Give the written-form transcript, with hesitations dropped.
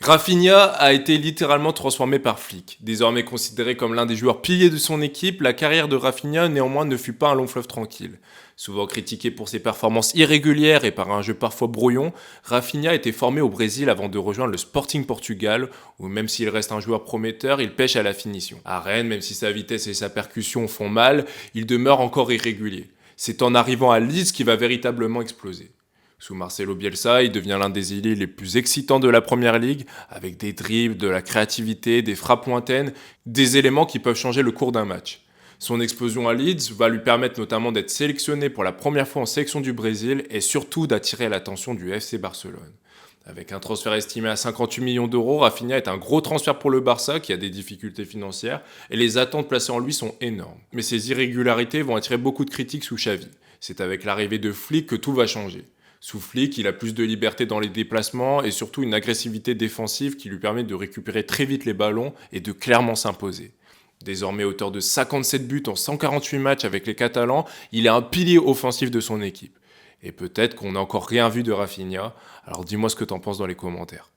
Rafinha a été littéralement transformé par Flick. Désormais considéré comme l'un des joueurs piliers de son équipe, la carrière de Rafinha néanmoins ne fut pas un long fleuve tranquille. Souvent critiqué pour ses performances irrégulières et par un jeu parfois brouillon, Rafinha était formé au Brésil avant de rejoindre le Sporting Portugal, où même s'il reste un joueur prometteur, il pêche à la finition. À Rennes, même si sa vitesse et sa percussion font mal, il demeure encore irrégulier. C'est en arrivant à Leeds qu'il va véritablement exploser. Sous Marcelo Bielsa, il devient l'un des ailiers les plus excitants de la première ligue, avec des dribbles, de la créativité, des frappes lointaines, des éléments qui peuvent changer le cours d'un match. Son explosion à Leeds va lui permettre notamment d'être sélectionné pour la première fois en sélection du Brésil et surtout d'attirer l'attention du FC Barcelone. Avec un transfert estimé à 58 millions d'euros, Rafinha est un gros transfert pour le Barça qui a des difficultés financières et les attentes placées en lui sont énormes. Mais ces irrégularités vont attirer beaucoup de critiques sous Xavi. C'est avec l'arrivée de Flick que tout va changer. Sous Flick, il a plus de liberté dans les déplacements et surtout une agressivité défensive qui lui permet de récupérer très vite les ballons et de clairement s'imposer. Désormais auteur de 57 buts en 148 matchs avec les Catalans, il est un pilier offensif de son équipe. Et peut-être qu'on n'a encore rien vu de Rafinha, alors dis-moi ce que t'en penses dans les commentaires.